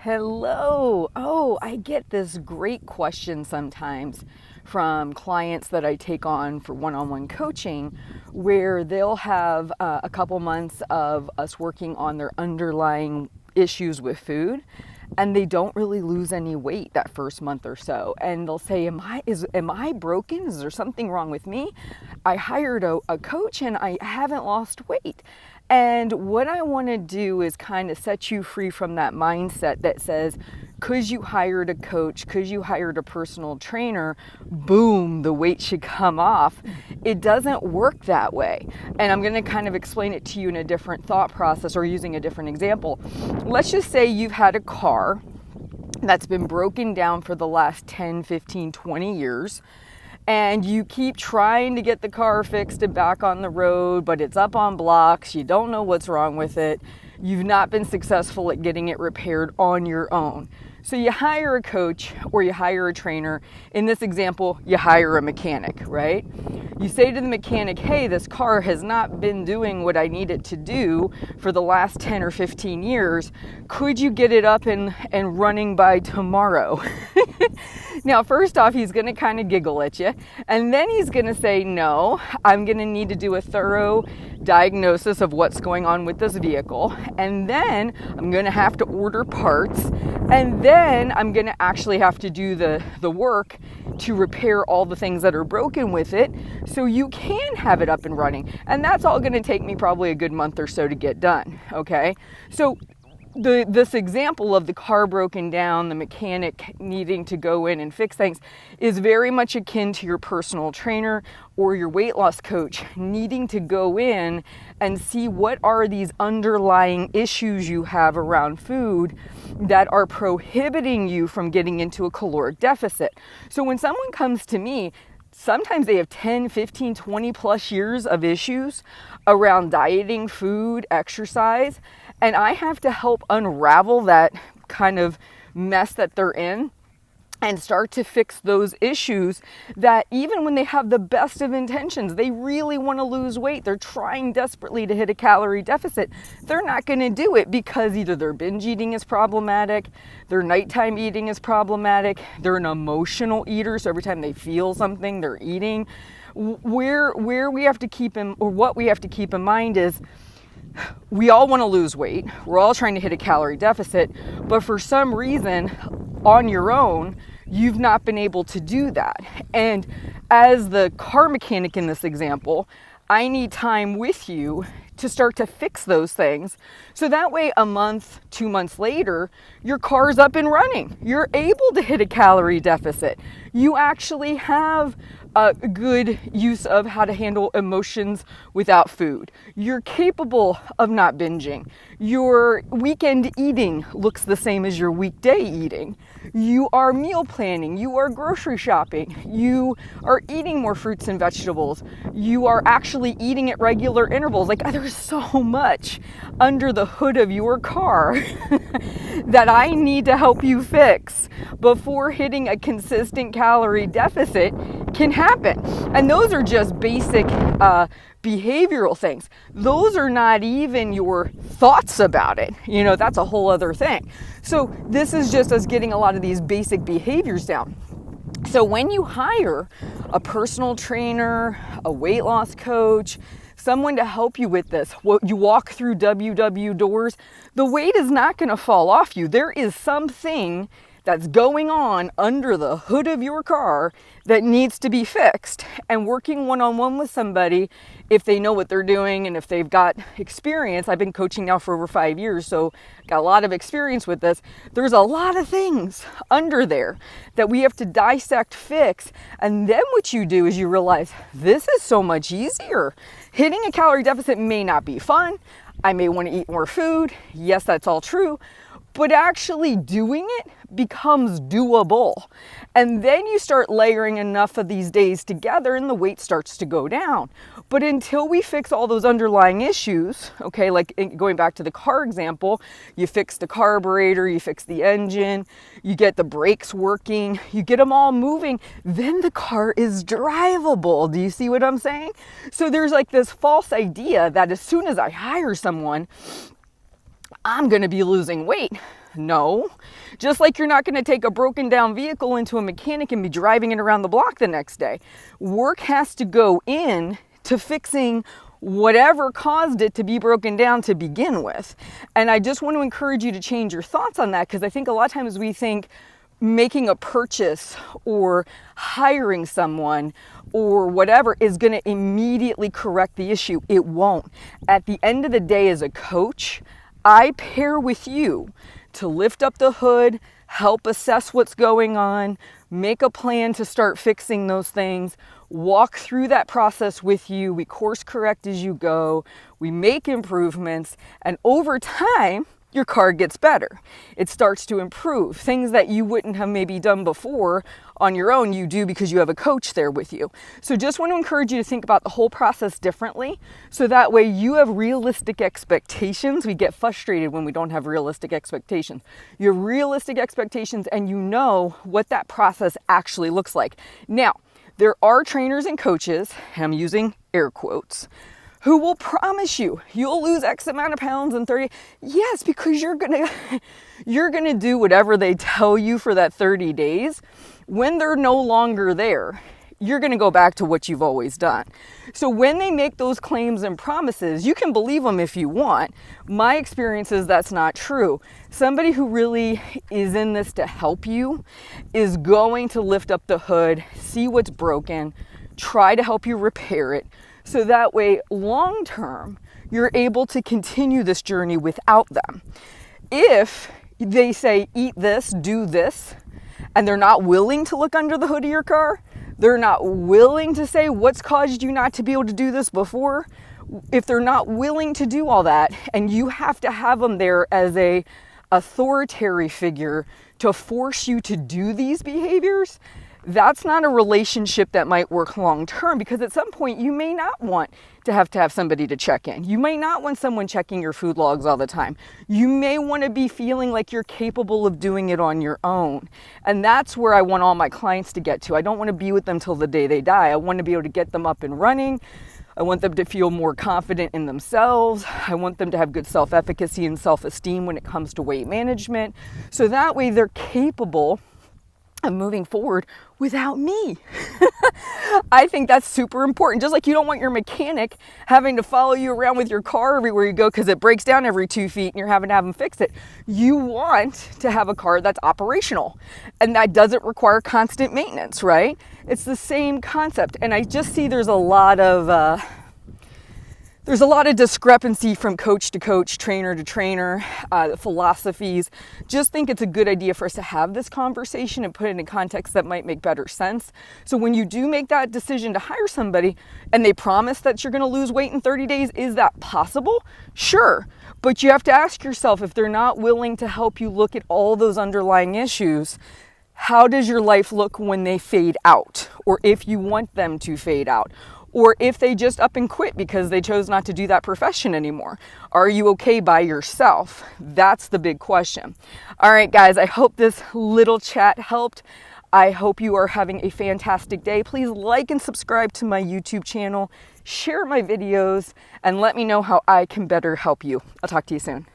Hello. Oh, I get this great question sometimes from clients that I take on for one-on-one coaching where they'll have a couple months of us working on their underlying issues with food and they don't really lose any weight that first month or so, and they'll say, am I broken? Is there something wrong with me? I hired a coach and I haven't lost weight. And what I want to do is kind of set you free from that mindset that says, because you hired a coach, because you hired a personal trainer, boom, the weight should come off. It doesn't work that way. And I'm going to kind of explain it to you in a different thought process or using a different example. Let's just say you've had a car that's been broken down for the last 10, 15, 20 years. And you keep trying to get the car fixed and back on the road, but it's up on blocks. You don't know what's wrong with it. You've not been successful at getting it repaired on your own. So you hire a coach or you hire a trainer. In this example, you hire a mechanic, right? You say to the mechanic, hey, this car has not been doing what I need it to do for the last 10 or 15 years. Could you get it up and running by tomorrow? Now, first off, he's going to kind of giggle at you. And then he's going to say, no, I'm going to need to do a thorough diagnosis of what's going on with this vehicle. And then I'm going to have to order parts. And then I'm going to actually have to do the work to repair all the things that are broken with it so you can have it up and running. And that's all going to take me probably a good month or so to get done. Okay. So this example of the car broken down, the mechanic needing to go in and fix things is very much akin to your personal trainer or your weight loss coach needing to go in and see what are these underlying issues you have around food that are prohibiting you from getting into a caloric deficit. So when someone comes to me, sometimes they have 10, 15, 20 plus years of issues around dieting, food, exercise, and I have to help unravel that kind of mess that they're in and start to fix those issues that even when they have the best of intentions, they really want to lose weight, they're trying desperately to hit a calorie deficit, they're not going to do it because either their binge eating is problematic, their nighttime eating is problematic, they're an emotional eater, so every time they feel something, they're eating. Where we have to keep in, or what we have to keep in mind is, we all want to lose weight. We're all trying to hit a calorie deficit, but for some reason, on your own, you've not been able to do that. And as the car mechanic in this example, I need time with you to start to fix those things. So that way, a month, 2 months later, your car's up and running. You're able to hit a calorie deficit. You actually have a good use of how to handle emotions without food. You're capable of not binging. Your weekend eating looks the same as your weekday eating. You are meal planning. You are grocery shopping. You are eating more fruits and vegetables. You are actually eating at regular intervals. Like, there's so much under the hood of your car that I need to help you fix before hitting a consistent calorie deficit can happen. And those are just basic behavioral things. Those are not even your thoughts about it. You know, that's a whole other thing. So this is just us getting a lot of these basic behaviors down. So when you hire a personal trainer, a weight loss coach, someone to help you with this, you walk through WW doors, the weight is not going to fall off you. There is something that's going on under the hood of your car that needs to be fixed. And working one-on-one with somebody, if they know what they're doing and if they've got experience, I've been coaching now for over 5 years, so got a lot of experience with this. There's a lot of things under there that we have to dissect, fix, and then what you do is you realize this is so much easier. Hitting a calorie deficit may not be fun. I may want to eat more food. Yes, that's all true. But actually doing it becomes doable. And then you start layering enough of these days together and the weight starts to go down. But until we fix all those underlying issues, okay, like going back to the car example, you fix the carburetor, you fix the engine, you get the brakes working, you get them all moving, then the car is drivable. Do you see what I'm saying? So there's like this false idea that as soon as I hire someone, I'm going to be losing weight. No. Just like you're not going to take a broken down vehicle into a mechanic and be driving it around the block the next day. Work has to go in to fixing whatever caused it to be broken down to begin with. And I just want to encourage you to change your thoughts on that, because I think a lot of times we think making a purchase or hiring someone or whatever is going to immediately correct the issue. It won't. At the end of the day, as a coach, I pair with you to lift up the hood, help assess what's going on, make a plan to start fixing those things, walk through that process with you. We course correct as you go. We make improvements, and over time, your car gets better. It starts to improve. Things that you wouldn't have maybe done before on your own, you do because you have a coach there with you. So just want to encourage you to think about the whole process differently, so that way you have realistic expectations. We get frustrated when we don't have realistic expectations. You have realistic expectations and you know what that process actually looks like. Now, there are trainers and coaches, I'm using air quotes, who will promise you'll lose X amount of pounds in 30. Yes, because you're gonna do whatever they tell you for that 30 days. When they're no longer there, you're gonna go back to what you've always done. So when they make those claims and promises, you can believe them if you want. My experience is that's not true. Somebody who really is in this to help you is going to lift up the hood, see what's broken, try to help you repair it, so that way, long term, you're able to continue this journey without them. If they say, eat this, do this, and they're not willing to look under the hood of your car, they're not willing to say what's caused you not to be able to do this before, if they're not willing to do all that, and you have to have them there as a authoritarian figure to force you to do these behaviors, that's not a relationship that might work long term, because at some point you may not want to have somebody to check in. You may not want someone checking your food logs all the time. You may want to be feeling like you're capable of doing it on your own. And that's where I want all my clients to get to. I don't want to be with them till the day they die. I want to be able to get them up and running. I want them to feel more confident in themselves. I want them to have good self-efficacy and self-esteem when it comes to weight management. So that way they're capable of moving forward without me. I think that's super important. Just like you don't want your mechanic having to follow you around with your car everywhere you go because it breaks down every 2 feet and you're having to have them fix it. You want to have a car that's operational and that doesn't require constant maintenance, right? It's the same concept. And I just see there's a lot of discrepancy from coach to coach, trainer to trainer, philosophies. Just think it's a good idea for us to have this conversation and put it in context that might make better sense. So when you do make that decision to hire somebody and they promise that you're going to lose weight in 30 days, is that possible? Sure. But you have to ask yourself, if they're not willing to help you look at all those underlying issues, how does your life look when they fade out? Or if you want them to fade out? Or if they just up and quit because they chose not to do that profession anymore. Are you okay by yourself? That's the big question. All right, guys, I hope this little chat helped. I hope you are having a fantastic day. Please like and subscribe to my YouTube channel, share my videos, and let me know how I can better help you. I'll talk to you soon.